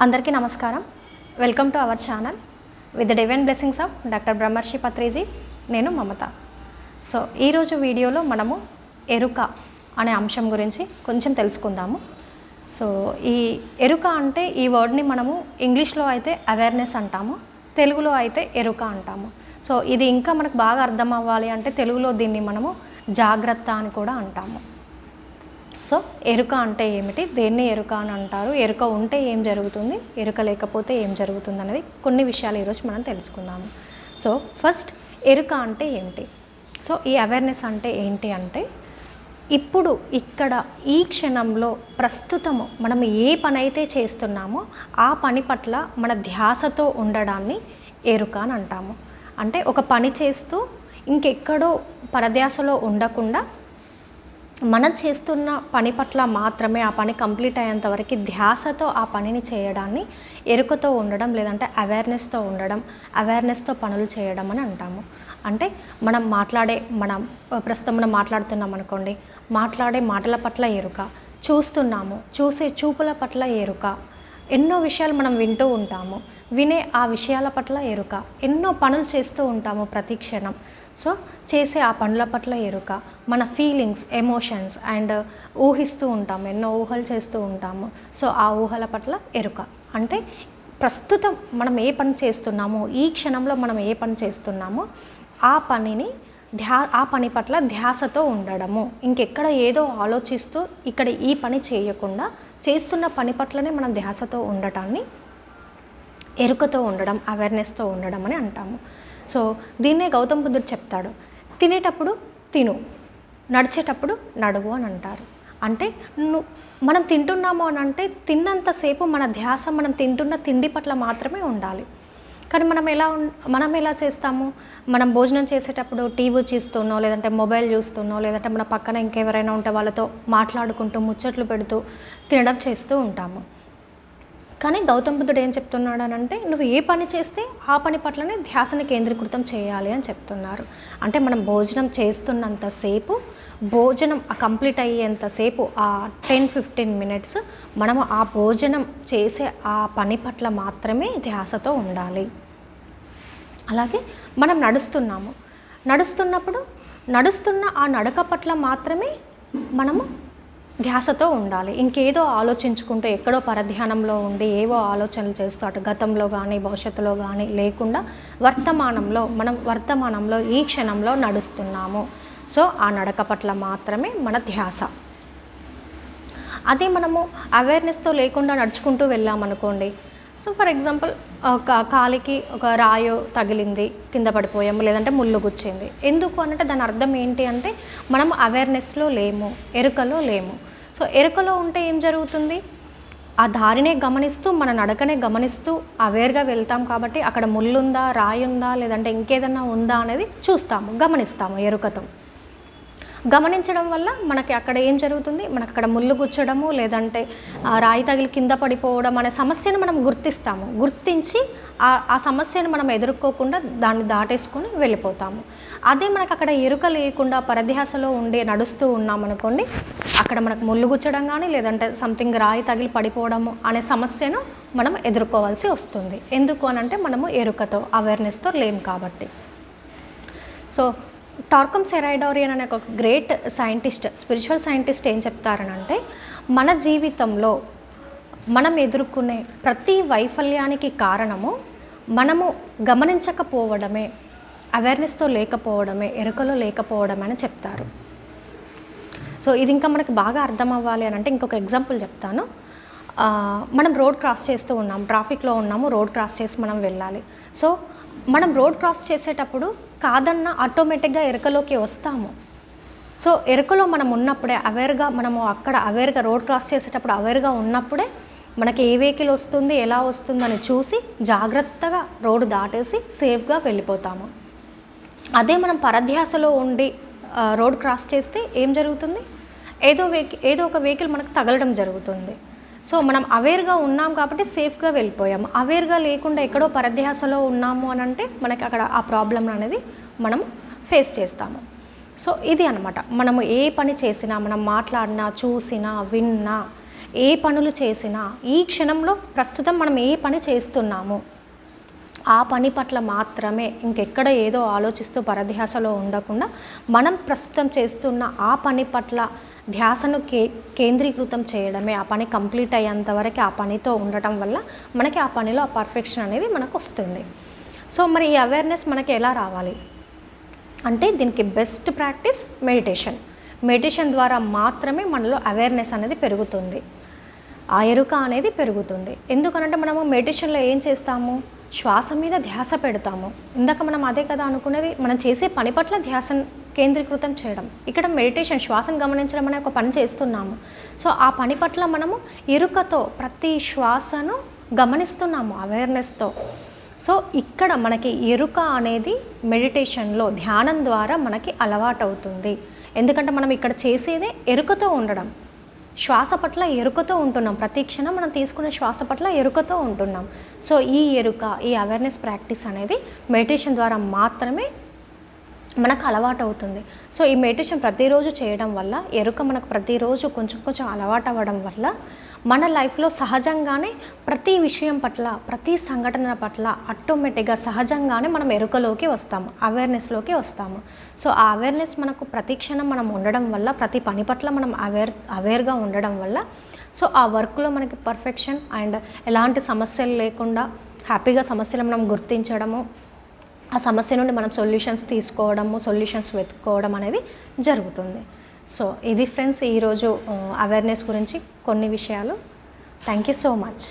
అందరికీ నమస్కారం. Welcome to our channel with the divine blessings of doctor బ్రహ్మర్షి పత్రిజీ. నేను మమత. సో ఈరోజు వీడియోలో మనము ఎరుక అనే అంశం గురించి కొంచెం తెలుసుకుందాము. సో ఈ ఎరుక అంటే ఈ వర్డ్ని మనము ఇంగ్లీష్లో అయితే అవేర్నెస్ అంటాము, తెలుగులో అయితే ఎరుక అంటాము. సో ఇది ఇంకా మనకు బాగా అర్థం అవ్వాలి అంటే తెలుగులో దీన్ని మనము జాగ్రత్త అని కూడా అంటాము. సో ఎరుక అంటే ఏమిటి, దేన్ని ఎరుక అని అంటారు, ఎరుక ఉంటే ఏం జరుగుతుంది, ఎరుక లేకపోతే ఏం జరుగుతుంది అనేది కొన్ని విషయాలు ఈరోజు మనం తెలుసుకుందాము. సో ఫస్ట్ ఎరుక అంటే ఏమిటి, సో ఈ అవేర్నెస్ అంటే ఏంటి అంటే ఇప్పుడు ఇక్కడ ఈ క్షణంలో ప్రస్తుతము మనం ఏ పని అయితే చేస్తున్నామో ఆ పని పట్ల మన ధ్యాసతో ఉండడాన్ని ఎరుక అని అంటాము. అంటే ఒక పని చేస్తూ ఇంకెక్కడో పరధ్యాసలో ఉండకుండా మనం చేస్తున్న పని పట్ల మాత్రమే ఆ పని కంప్లీట్ అయ్యేంత వరకు ధ్యాసతో ఆ పనిని చేయడాన్ని ఎరుకతో ఉండడం, లేదంటే అవేర్నెస్తో ఉండడం, అవేర్నెస్తో పనులు చేయడం అని అంటాము. అంటే మనం ప్రస్తుతం మనం మాట్లాడుతున్నాం అనుకోండి, మాట్లాడే మాటల పట్ల ఎరుక, చూస్తున్నాము చూసే చూపుల పట్ల ఎరుక, ఎన్నో విషయాలు మనం వింటూ ఉంటాము, వినే ఆ విషయాల పట్ల ఎరుక, ఎన్నో పనులు చేస్తూ ఉంటాము ప్రతి క్షణం. సో చేసే ఆ పనుల పట్ల ఎరుక, మన ఫీలింగ్స్, ఎమోషన్స్ అండ్ ఊహిస్తూ ఉంటాము, ఎన్నో ఊహలు చేస్తూ ఉంటాము. సో ఆ ఊహల పట్ల ఎరుక అంటే ప్రస్తుతం మనం ఏ పని చేస్తున్నామో, ఈ క్షణంలో మనం ఏ పని చేస్తున్నామో ఆ పని పట్ల ధ్యాసతో ఉండడము, ఇంకెక్కడ ఏదో ఆలోచిస్తూ ఇక్కడ ఈ పని చేయకుండా చేస్తున్న పని పట్లనే మనం ధ్యాసతో ఉండటాన్ని ఎరుకతో ఉండడం, అవేర్నెస్తో ఉండడం అని అంటాము. సో దీన్నే గౌతమ బుద్ధుడు చెప్తాడు, తినేటప్పుడు తిను, నడిచేటప్పుడు నడువు అని అంటారు. అంటే మనం తింటున్నాము అని అంటే తిన్నంతసేపు మన ధ్యాస మనం తింటున్న తిండి పట్ల మాత్రమే ఉండాలి. కానీ మనం ఎలా చేస్తాము, మనం భోజనం చేసేటప్పుడు టీవీ చూస్తూనో, లేదంటే మొబైల్ చూస్తూనో, లేదంటే మన పక్కన ఇంకెవరైనా ఉంటే వాళ్ళతో మాట్లాడుకుంటూ ముచ్చట్లు పెడుతూ తినడం చేస్తూ ఉంటాము. కానీ గౌతమ బుద్ధుడు ఏం చెప్తున్నాడు అని అంటే నువ్వు ఏ పని చేస్తే ఆ పని పట్లనే ధ్యాసని కేంద్రీకృతం చేయాలి అని చెప్తున్నారు. అంటే మనం భోజనం చేస్తున్నంతసేపు, భోజనం కంప్లీట్ అయ్యేంతసేపు ఆ 10-15 మినిట్స్ మనము ఆ భోజనం చేసే ఆ పని పట్ల మాత్రమే ధ్యాసతో ఉండాలి. అలాగే మనం నడుస్తున్నప్పుడు నడుస్తున్న ఆ నడక పట్ల మాత్రమే మనము ధ్యాసతో ఉండాలి. ఇంకేదో ఆలోచించుకుంటూ ఎక్కడో పరధ్యానంలో ఉండి ఏవో ఆలోచనలు చేస్తూ అటు గతంలో కానీ భవిష్యత్తులో కానీ లేకుండా వర్తమానంలో ఈ క్షణంలో నడుస్తున్నాము. సో ఆ నడక పట్ల మాత్రమే మన ధ్యాస. అదే మనము అవేర్నెస్తో లేకుండా నడుచుకుంటూ వెళ్ళామనుకోండి, సో ఫర్ ఎగ్జాంపుల్ ఒక కాలికి ఒక రాయో తగిలింది, కింద పడిపోయాము, లేదంటే ముళ్ళు గుచ్చింది. ఎందుకు అంటే దాని అర్థం ఏంటి అంటే మనం అవేర్నెస్లో లేము, ఎరుకలో లేము. సో ఎరుకలో ఉంటే ఏం జరుగుతుంది, ఆ దారినే గమనిస్తూ మన నడకనే గమనిస్తూ అవేర్గా వెళ్తాం కాబట్టి అక్కడ ముళ్ళుందా, రాయి ఉందా, లేదంటే ఇంకేదన్నా ఉందా అనేది గమనిస్తాము. ఎరుకతో గమనించడం వల్ల మనకి అక్కడ ఏం జరుగుతుంది, మనకు అక్కడ ముళ్ళు గుచ్చడము, లేదంటే రాయి తగిలి కింద పడిపోవడం అనే సమస్యను మనం గుర్తించి ఆ సమస్యను మనం ఎదుర్కోకుండా దాన్ని దాటేసుకొని వెళ్ళిపోతాము. అదే మనకు అక్కడ ఎరుక లేకుండా పరధ్యాసలో నడుస్తూ ఉన్నామనుకోండి, అక్కడ మనకు ముళ్ళు గుచ్చడం కానీ, లేదంటే సంథింగ్ రాయి తగిలి పడిపోవడము అనే సమస్యను మనం ఎదుర్కోవాల్సి వస్తుంది. ఎందుకు అని అంటే మనము ఎరుకతో, అవేర్నెస్తో లేము కాబట్టి. సో టార్కమ్ సెరైడోరియన్ అనే ఒక గ్రేట్ సైంటిస్ట్, స్పిరిచువల్ సైంటిస్ట్ ఏం చెప్తారనంటే మన జీవితంలో మనం ఎదుర్కొనే ప్రతి వైఫల్యానికి కారణము మనము గమనించకపోవడమే, అవేర్నెస్తో లేకపోవడమే, ఎరుకలో లేకపోవడమే అని చెప్తారు. సో ఇది ఇంకా మనకు బాగా అర్థం అవ్వాలి అని అంటే ఇంకొక ఎగ్జాంపుల్ చెప్తాను. మనం రోడ్ క్రాస్ చేస్తూ ఉన్నాం, ట్రాఫిక్లో ఉన్నాము, రోడ్ క్రాస్ చేసి మనం వెళ్ళాలి. సో మనం రోడ్ క్రాస్ చేసేటప్పుడు కాదన్నా ఆటోమేటిక్గా ఎరుకలోకి వస్తాము. సో ఎరుకలో మనం ఉన్నప్పుడే మనము అక్కడ అవేర్గా రోడ్ క్రాస్ చేసేటప్పుడు అవేర్గా ఉన్నప్పుడే మనకి ఏ వెహికల్ వస్తుంది, ఎలా వస్తుందని చూసి జాగ్రత్తగా రోడ్డు దాటేసి సేఫ్గా వెళ్ళిపోతాము. అదే మనం పరధ్యాసలో ఉండి రోడ్ క్రాస్ చేస్తే ఏం జరుగుతుంది, ఏదో ఒక వెహికల్ మనకు తగలడం జరుగుతుంది. సో మనం అవేర్గా ఉన్నాం కాబట్టి సేఫ్గా వెళ్ళిపోయాము. అవేర్గా లేకుండా ఎక్కడో పరధ్యాసలో ఉన్నాము అని అంటే మనకి అక్కడ ఆ ప్రాబ్లం అనేది మనం ఫేస్ చేస్తాము. సో ఇది అనమాట, మనము ఏ పని చేసినా, మనం మాట్లాడినా, చూసినా, విన్నా, ఏ పనులు చేసినా ఈ క్షణంలో ప్రస్తుతం మనం ఏ పని చేస్తున్నాము ఆ పని పట్ల మాత్రమే, ఇంకెక్కడ ఏదో ఆలోచిస్తూ పరధ్యాసలో ఉండకుండా మనం ప్రస్తుతం చేస్తున్న ఆ పని పట్ల ధ్యాసను కేంద్రీకృతం చేయడమే, ఆ పని కంప్లీట్ అయ్యేంత వరకు ఆ పనితో ఉండటం వల్ల మనకి ఆ పనిలో ఆ పర్ఫెక్షన్ అనేది మనకు వస్తుంది. సో మరి ఈ అవేర్నెస్ మనకి ఎలా రావాలి అంటే దీనికి బెస్ట్ ప్రాక్టీస్ మెడిటేషన్. మెడిటేషన్ ద్వారా మాత్రమే మనలో అవేర్నెస్ అనేది పెరుగుతుంది, ఆ ఎరుక అనేది పెరుగుతుంది. ఎందుకనంటే మనము మెడిటేషన్లో ఏం చేస్తాము, శ్వాస మీద ధ్యాస పెడతాము. ఇందాక మనం అదే కదా అనుకునేది, మనం చేసే పని పట్ల ధ్యాసను కేంద్రీకృతం చేయడం. ఇక్కడ మెడిటేషన్ శ్వాసను గమనించడం అనే ఒక పని చేస్తున్నాము. సో ఆ పని పట్ల మనము ఎరుకతో ప్రతి శ్వాసను గమనిస్తున్నాము అవేర్నెస్తో. సో ఇక్కడ మనకి ఎరుక అనేది మెడిటేషన్లో ధ్యానం ద్వారా మనకి అలవాటవుతుంది. ఎందుకంటే మనం ఇక్కడ చేసేదే ఎరుకతో ఉండడం, శ్వాస పట్ల ఎరుకతో ఉంటున్నాం, ప్రతి క్షణం మనం తీసుకునే శ్వాస పట్ల ఎరుకతో ఉంటున్నాం. సో ఈ ఎరుక, ఈ అవేర్నెస్ ప్రాక్టీస్ అనేది మెడిటేషన్ ద్వారా మాత్రమే మనకు అలవాటు అవుతుంది. సో ఈ మెడిటేషన్ ప్రతిరోజు చేయడం వల్ల, ఎరుక మనకు ప్రతిరోజు కొంచెం కొంచెం అలవాటు అవ్వడం వల్ల మన లైఫ్లో సహజంగానే ప్రతి విషయం పట్ల, ప్రతి సంఘటన పట్ల ఆటోమేటిక్గా సహజంగానే మనం ఎరుకలోకి వస్తాము, అవేర్నెస్లోకి వస్తాము. సో ఆ అవేర్నెస్ మనకు ప్రతి క్షణం మనం ఉండడం వల్ల, ప్రతి పని పట్ల మనం అవేర్గా ఉండడం వల్ల, సో ఆ వర్క్లో మనకి పర్ఫెక్షన్ అండ్ ఎలాంటి సమస్యలు లేకుండా హ్యాపీగా సమస్యలు మనం గుర్తించడము, ఆ సమస్య నుండి మనం సొల్యూషన్స్ తీసుకోవడము, సొల్యూషన్స్ వెతుక్కోవడం అనేది జరుగుతుంది. సో ఇది ఫ్రెండ్స్ ఈరోజు అవేర్నెస్ గురించి కొన్ని విషయాలు. Thank you so much.